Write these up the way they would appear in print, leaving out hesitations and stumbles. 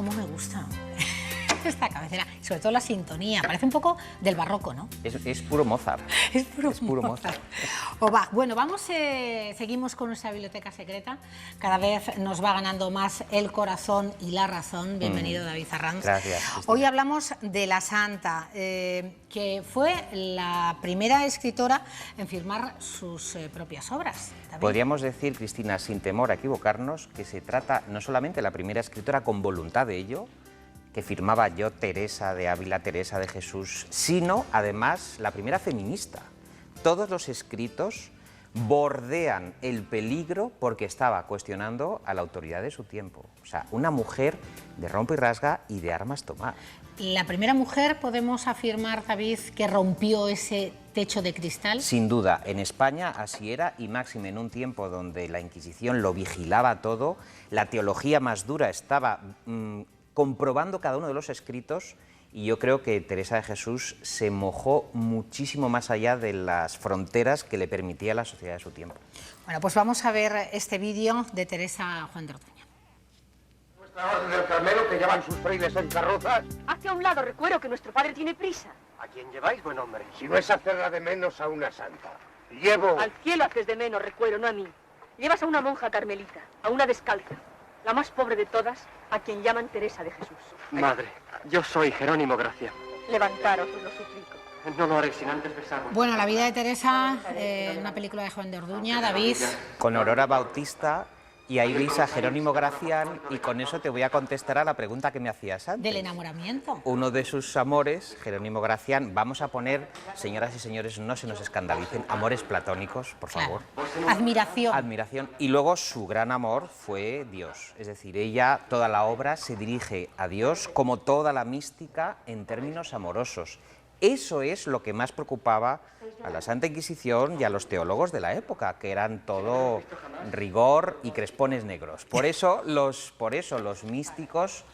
cómo me gusta esta cabecera, sobre todo la sintonía, parece un poco del barroco, ¿no? Es puro Mozart. Es puro Mozart. O Bach. Bueno, seguimos con nuestra biblioteca secreta. Cada vez nos va ganando más el corazón y la razón. Bienvenido, David Arranz. Gracias, Cristina. Hoy hablamos de la Santa, que fue la primera escritora en firmar sus propias obras. David. Podríamos decir, Cristina, sin temor a equivocarnos, que se trata no solamente de la primera escritora con voluntad de ello, que firmaba yo Teresa de Ávila, Teresa de Jesús, sino además la primera feminista. Todos los escritos bordean el peligro porque estaba cuestionando a la autoridad de su tiempo. O sea, una mujer de rompe y rasga y de armas tomar. La primera mujer, podemos afirmar, David, que rompió ese techo de cristal. Sin duda, en España así era, y máxime en un tiempo donde la Inquisición lo vigilaba todo, la teología más dura estaba comprobando cada uno de los escritos, y yo creo que Teresa de Jesús se mojó muchísimo más allá de las fronteras que le permitía la sociedad de su tiempo. Bueno, pues vamos a ver este vídeo de Teresa Juan de Orduña. ¿Nuestra orden del Carmelo que llevan sus frailes en carrozas? Hacia un lado, recuerdo que nuestro padre tiene prisa. ¿A quién lleváis, buen hombre? Si no es hacerla de menos a una santa. Llevo... Al cielo haces de menos, recuero, no a mí. Llevas a una monja carmelita, a una descalza, la más pobre de todas, a quien llaman Teresa de Jesús. Madre, yo soy Jerónimo Gracia. Levantaros, os lo suplico. No lo haré sin antes besaros. Bueno, la vida de Teresa, una película de Juan de Orduña, David. Con Aurora Bautista, y ahí veis a Jerónimo Gracián, y con eso te voy a contestar a la pregunta que me hacías antes. Del enamoramiento. Uno de sus amores, Jerónimo Gracián, vamos a poner, señoras y señores, no se nos escandalicen, amores platónicos, por favor. Claro. Admiración. Admiración. Y luego su gran amor fue Dios. Es decir, ella, toda la obra se dirige a Dios, como toda la mística, en términos amorosos. Eso es lo que más preocupaba a la Santa Inquisición y a los teólogos de la época, que eran todo rigor y crespones negros. Por eso los místicos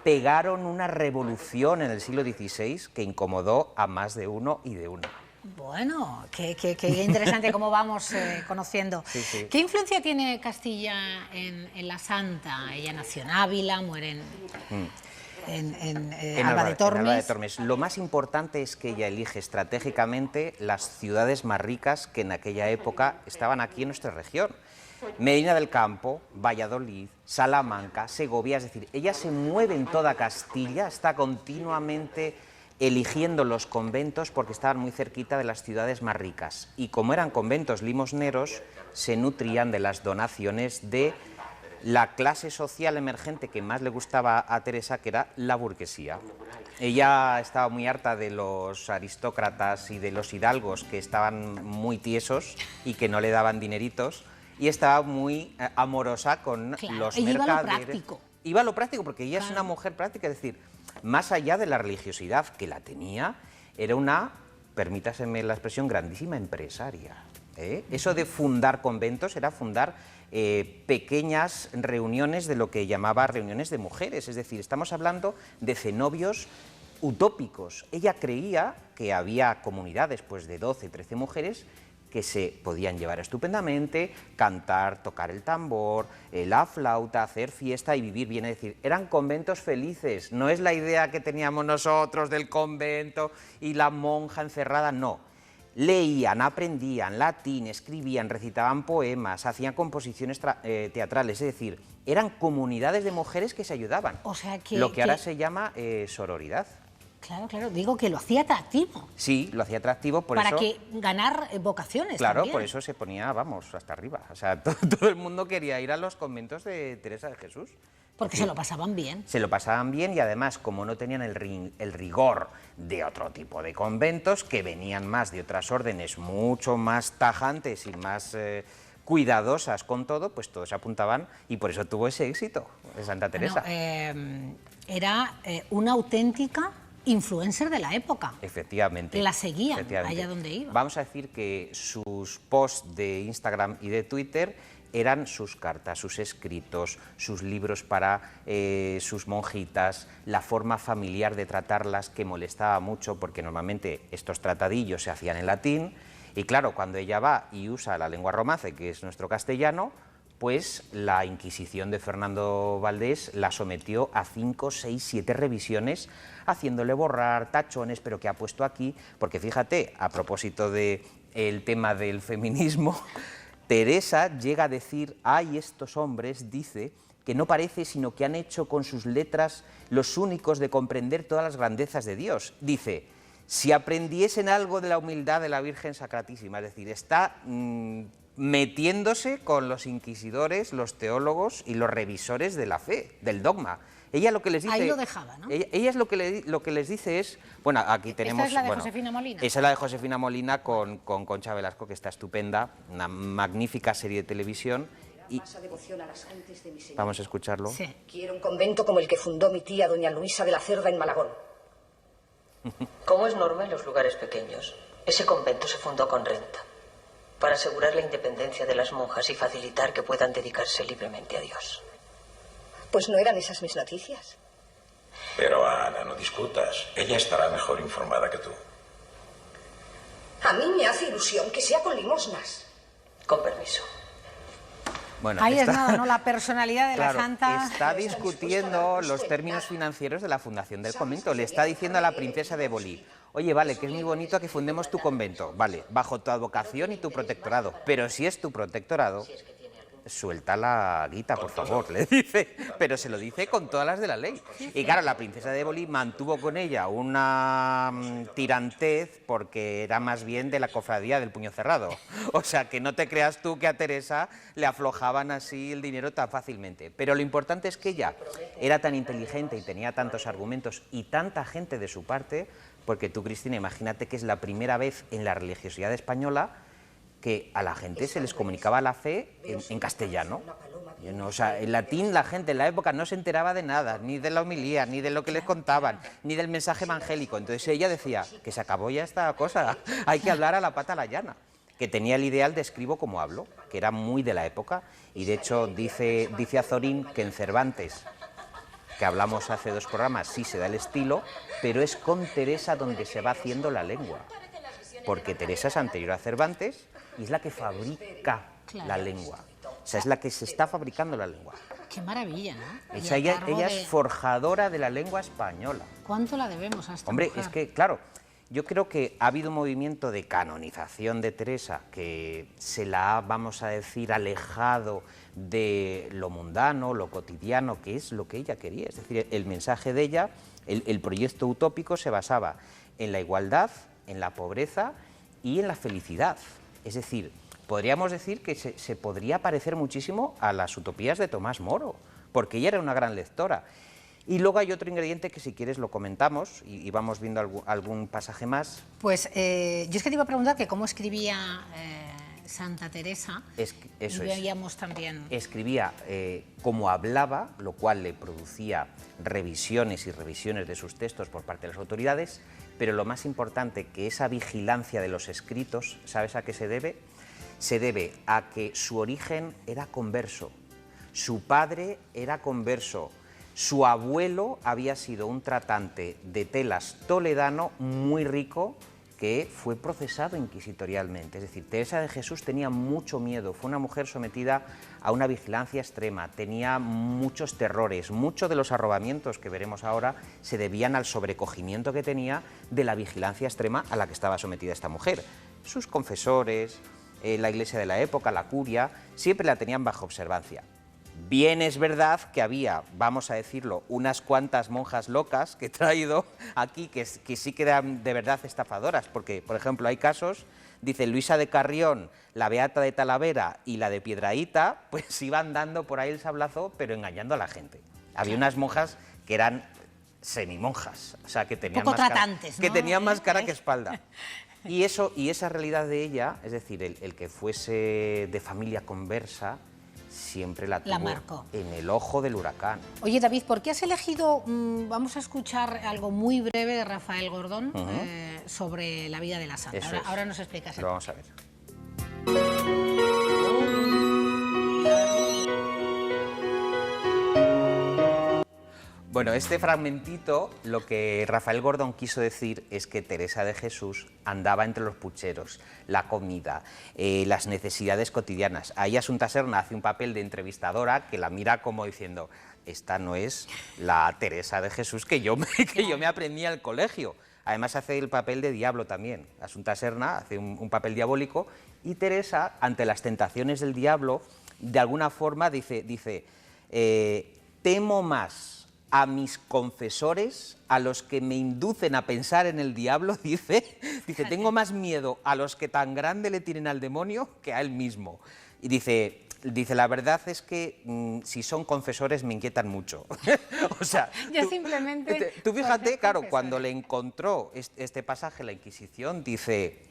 pegaron una revolución en el siglo XVI que incomodó a más de uno y de una. Bueno, qué interesante cómo vamos conociendo. Sí, sí. ¿Qué influencia tiene Castilla en la Santa? Ella nació en Ávila, muere en Alba de Tormes. En Alba de Tormes. Lo más importante es que ella elige estratégicamente las ciudades más ricas que en aquella época estaban aquí en nuestra región. Medina del Campo, Valladolid, Salamanca, Segovia, es decir, ella se mueve en toda Castilla, está continuamente eligiendo los conventos porque estaban muy cerquita de las ciudades más ricas. Y como eran conventos limosneros, se nutrían de las donaciones de la clase social emergente que más le gustaba a Teresa, que era la burguesía. Ella estaba muy harta de los aristócratas y de los hidalgos que estaban muy tiesos y que no le daban dineritos, y estaba muy amorosa con los mercaderes. Iba a lo práctico. Iba a lo práctico porque ella es una mujer práctica, es decir, más allá de la religiosidad que la tenía, era una, permítaseme la expresión, grandísima empresaria. Eso de fundar conventos era fundar pequeñas reuniones de lo que llamaba reuniones de mujeres, es decir, estamos hablando de cenobios utópicos. Ella creía que había comunidades pues, de 12, 13 mujeres que se podían llevar estupendamente, cantar, tocar el tambor, la flauta, hacer fiesta y vivir bien, es decir, eran conventos felices, no es la idea que teníamos nosotros del convento y la monja encerrada, no. Leían, aprendían latín, escribían, recitaban poemas, hacían composiciones teatrales, es decir, eran comunidades de mujeres que se ayudaban. O sea lo que ahora se llama sororidad. Claro, claro, digo que lo hacía atractivo. Sí, lo hacía atractivo, por para eso... que ganar vocaciones. Claro, también. por eso se ponía, vamos, hasta arriba. O sea, todo el mundo quería ir a los conventos de Teresa de Jesús. Porque sí, se lo pasaban bien. Se lo pasaban bien y además, como no tenían el rigor de otro tipo de conventos, que venían más de otras órdenes mucho más tajantes y más cuidadosas con todo, pues todos se apuntaban y por eso tuvo ese éxito de Santa Teresa. Bueno, era una auténtica influencer de la época. Efectivamente. La seguían allá donde iba. Vamos a decir que sus posts de Instagram y de Twitter eran sus cartas, sus escritos, sus libros para sus monjitas, la forma familiar de tratarlas que molestaba mucho porque normalmente estos tratadillos se hacían en latín y claro, cuando ella va y usa la lengua romance, que es nuestro castellano, pues la Inquisición de Fernando Valdés la sometió a 5, 6, 7 revisiones, haciéndole borrar tachones, pero ¿qué ha puesto aquí? Porque fíjate, a propósito del tema del feminismo, Teresa llega a decir, ay, estos hombres, dice, que no parece sino que han hecho con sus letras los únicos de comprender todas las grandezas de Dios. Dice, si aprendiesen algo de la humildad de la Virgen Sacratísima, es decir, está metiéndose con los inquisidores, los teólogos y los revisores de la fe, del dogma. Ella lo que les dice... Ahí lo dejaba, ¿no? Ella es lo que les dice es... Bueno, aquí tenemos... ¿Esta es la de Josefina Molina? Esa es la de Josefina Molina con Concha Velasco, que está estupenda, una magnífica serie de televisión. Y devoción a las gentes de mi señor. vamos a escucharlo. Sí. Quiero un convento como el que fundó mi tía doña Luisa de la Cerda en Malagón. Como es norma en los lugares pequeños, ese convento se fundó con renta, para asegurar la independencia de las monjas y facilitar que puedan dedicarse libremente a Dios. Pues no eran esas mis noticias. Pero, Ana, no discutas. Ella estará mejor informada que tú. A mí me hace ilusión que sea con limosnas. Con permiso. Bueno, Ahí es nada, ¿no? La personalidad de claro, la santa... está discutiendo los términos financieros de la fundación del convento. Le está diciendo a la princesa de Éboli, oye, vale, que es muy bonito que fundemos tu convento, vale, bajo tu advocación y tu protectorado, pero si es tu protectorado, suelta la guita, por favor, le dice, pero se lo dice con todas las de la ley. Y claro, la princesa de Éboli mantuvo con ella una tirantez porque era más bien de la cofradía del puño cerrado. O sea, que no te creas tú que a Teresa le aflojaban así el dinero tan fácilmente. Pero lo importante es que ella era tan inteligente y tenía tantos argumentos y tanta gente de su parte, porque tú, Cristina, imagínate que es la primera vez en la religiosidad española que a la gente se les comunicaba la fe en castellano. O sea, en latín la gente en la época no se enteraba de nada, ni de la homilía, ni de lo que les contaban, ni del mensaje evangélico. Entonces ella decía que se acabó ya esta cosa, hay que hablar a la pata a la llana, que tenía el ideal de escribo como hablo, que era muy de la época, y de hecho dice Azorín que en Cervantes, que hablamos hace 2 programas, sí se da el estilo, pero es con Teresa donde se va haciendo la lengua, porque Teresa es anterior a Cervantes, y es la que fabrica la lengua. O sea, es la que se está fabricando la lengua. Qué maravilla, ¿no? O sea, ella es forjadora de la lengua española. ¿Cuánto la debemos a esta Hombre, mujer? es que, claro, yo creo que ha habido un movimiento de canonización de Teresa que se la ha, vamos a decir, alejado de lo mundano, lo cotidiano, que es lo que ella quería. Es decir, el mensaje de ella, el proyecto utópico se basaba en la igualdad, en la pobreza y en la felicidad. Es decir, podríamos decir que se podría parecer muchísimo a las utopías de Tomás Moro, porque ella era una gran lectora. Y luego hay otro ingrediente que si quieres lo comentamos y vamos viendo algún pasaje más. Pues yo es que te iba a preguntar que cómo escribía Santa Teresa. Eso y veíamos también... Escribía como hablaba, lo cual le producía revisiones y revisiones de sus textos por parte de las autoridades, pero lo más importante, que esa vigilancia de los escritos, ¿sabes a qué se debe? Se debe a que su origen era converso, su padre era converso, su abuelo había sido un tratante de telas toledano muy rico que fue procesado inquisitorialmente. Es decir, Teresa de Jesús tenía mucho miedo, fue una mujer sometida a una vigilancia extrema, tenía muchos terrores, muchos de los arrobamientos que veremos ahora se debían al sobrecogimiento que tenía de la vigilancia extrema a la que estaba sometida esta mujer. Sus confesores, la iglesia de la época, la curia, siempre la tenían bajo observancia. Bien es verdad que había, vamos a decirlo, unas cuantas monjas locas que he traído aquí que sí que eran de verdad estafadoras, porque, por ejemplo, hay casos, dice Luisa de Carrión, la Beata de Talavera y la de Piedrahíta, pues iban dando por ahí el sablazo, pero engañando a la gente. Había unas monjas que eran semimonjas, o sea, que tenían, poco más, tratantes, cara, que ¿no? tenían más cara que espalda. Y esa realidad de ella, es decir, el que fuese de familia conversa, siempre la tuvo marcó en el ojo del huracán. Oye, David, ¿por qué has elegido, vamos a escuchar algo muy breve de Rafael Gordón sobre la vida de la santa? Ahora nos explicas. Lo vamos a ver. Bueno, este fragmentito, lo que Rafael Gordón quiso decir es que Teresa de Jesús andaba entre los pucheros, la comida, las necesidades cotidianas. Ahí Asunta Serna hace un papel de entrevistadora que la mira como diciendo, esta no es la Teresa de Jesús que yo me aprendí al colegio. Además hace el papel de diablo también. Asunta Serna hace un papel diabólico y Teresa, ante las tentaciones del diablo, de alguna forma dice temo más a mis confesores, a los que me inducen a pensar en el diablo, dice, tengo más miedo a los que tan grande le tienen al demonio que a él mismo. Y dice, la verdad es que si son confesores me inquietan mucho. O sea, simplemente... Tú fíjate, claro, cuando le encontró este pasaje la Inquisición, dice,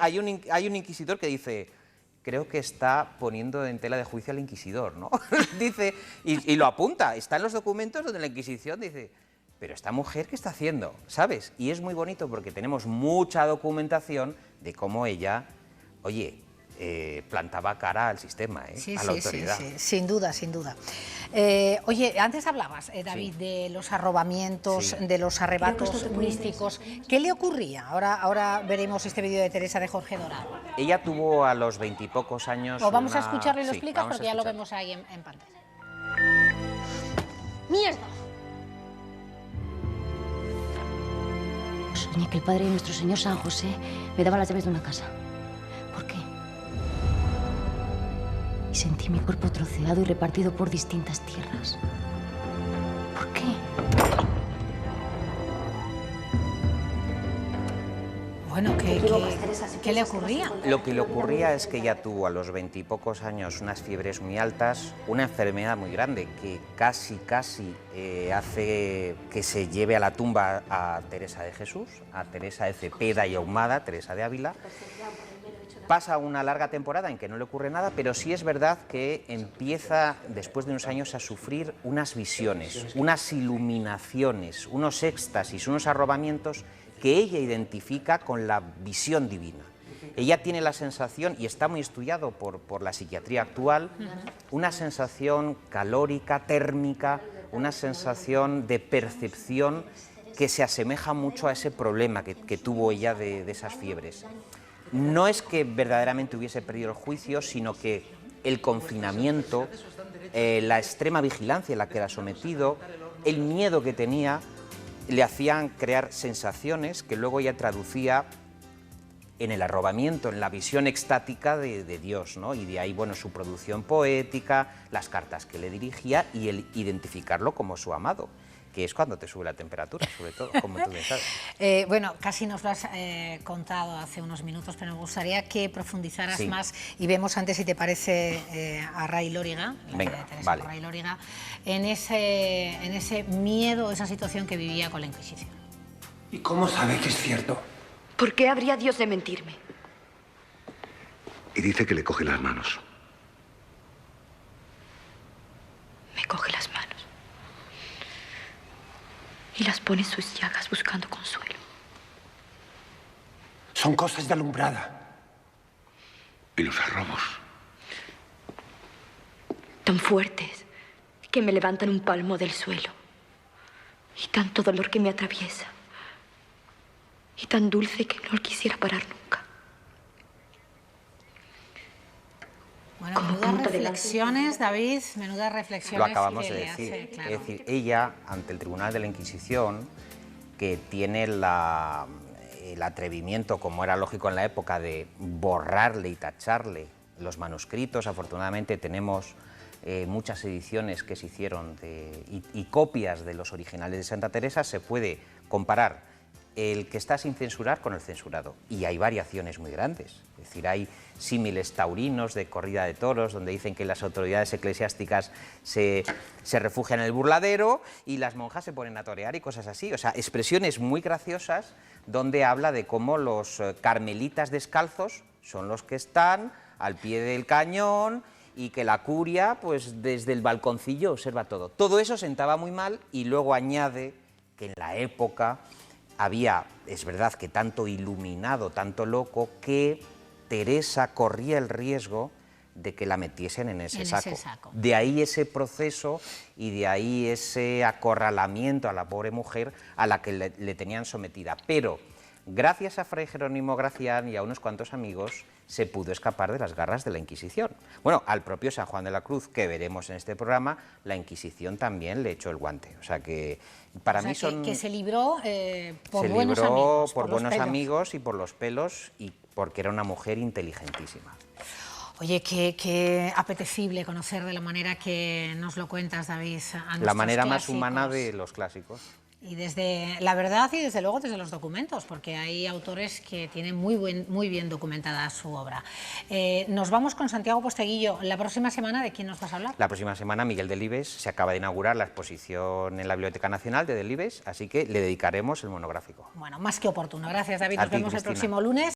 hay un inquisidor que dice, creo que está poniendo en tela de juicio al inquisidor, ¿no? Dice, y lo apunta, está en los documentos donde la Inquisición dice, pero esta mujer, ¿qué está haciendo? ¿Sabes? Y es muy bonito porque tenemos mucha documentación de cómo ella, oye, plantaba cara al sistema, a la autoridad. Sí, sin duda, sin duda. Oye, antes hablabas, David, de los arrobamientos, de los arrebatos místicos. ¿Qué le ocurría? Ahora veremos este vídeo de Teresa de Jorge Dorado. Ella tuvo a los 20 y pocos años... O vamos a escucharlo y lo explicas porque ya lo vemos ahí en pantalla. ¡Mierda! Soñé que el padre de nuestro señor San José me daba las llaves de una casa. ¿Por qué? Y sentí mi cuerpo troceado y repartido por distintas tierras. ¿Por qué? Bueno, ¿qué le ocurría? Lo que le ocurría es que ella tuvo a los 20 y pocos años unas fiebres muy altas, una enfermedad muy grande que casi hace que se lleve a la tumba a Teresa de Jesús, a Teresa de Cepeda y Ahumada, Teresa de Ávila. Pasa una larga temporada en que no le ocurre nada, pero sí es verdad que empieza, después de unos años, a sufrir unas visiones, unas iluminaciones, unos éxtasis, unos arrobamientos que ella identifica con la visión divina. Ella tiene la sensación, y está muy estudiado por la psiquiatría actual, una sensación calórica, térmica, una sensación de percepción que se asemeja mucho a ese problema que tuvo ella de esas fiebres. No es que verdaderamente hubiese perdido el juicio, sino que el confinamiento, la extrema vigilancia en la que era sometido, el miedo que tenía, le hacían crear sensaciones que luego ella traducía en el arrobamiento, en la visión extática de Dios, ¿no? Y de ahí, bueno, su producción poética, las cartas que le dirigía y el identificarlo como su amado, que es cuando te sube la temperatura, sobre todo, como tú bien sabes. Bueno, casi nos lo has contado hace unos minutos, pero me gustaría que profundizaras más y vemos antes, si te parece, a Ray Lóriga, Ray Lóriga, en ese miedo, esa situación que vivía con la Inquisición. ¿Y cómo sabe que es cierto? ¿Por qué habría Dios de mentirme? Y dice que le coge las manos. Me coge las manos y las pone en sus llagas buscando consuelo. Son cosas de alumbrada. ¿Y los arrobos? Tan fuertes que me levantan un palmo del suelo. Y tanto dolor que me atraviesa. Y tan dulce que no quisiera parar nunca. Bueno, menudas reflexiones, David, menudas reflexiones. Lo acabamos de decir. Claro. Es decir, ella, ante el Tribunal de la Inquisición, que tiene el atrevimiento, como era lógico en la época, de borrarle y tacharle los manuscritos. Afortunadamente tenemos muchas ediciones que se hicieron y copias de los originales de Santa Teresa. Se puede comparar el que está sin censurar con el censurado, y hay variaciones muy grandes. Es decir, hay símiles taurinos de corrida de toros, donde dicen que las autoridades eclesiásticas se refugian en el burladero y las monjas se ponen a torear y cosas así. O sea, expresiones muy graciosas donde habla de cómo los carmelitas descalzos son los que están al pie del cañón y que la curia, pues desde el balconcillo observa todo. Todo eso sentaba muy mal, y luego añade que en la época había, es verdad, que tanto iluminado, tanto loco, que Teresa corría el riesgo de que la metiesen en ese saco. De ahí ese proceso y de ahí ese acorralamiento a la pobre mujer a la que le tenían sometida. Pero gracias a Fray Jerónimo Gracián y a unos cuantos amigos se pudo escapar de las garras de la Inquisición. Bueno, al propio San Juan de la Cruz, que veremos en este programa, la Inquisición también le echó el guante. O sea que para mí son... Que se libró por se buenos libró amigos. por buenos amigos y por los pelos y porque era una mujer inteligentísima. Oye, qué apetecible conocer de la manera que nos lo cuentas, David, a la manera clásicos. Más humana de los clásicos. Y desde la verdad y desde luego desde los documentos, porque hay autores que tienen muy bien documentada su obra. Nos vamos con Santiago Posteguillo. La próxima semana, ¿de quién nos vas a hablar? La próxima semana Miguel Delibes. Se acaba de inaugurar la exposición en la Biblioteca Nacional de Delibes, así que le dedicaremos el monográfico. Bueno, más que oportuno. Gracias, David. Nos vemos Cristina. el próximo lunes.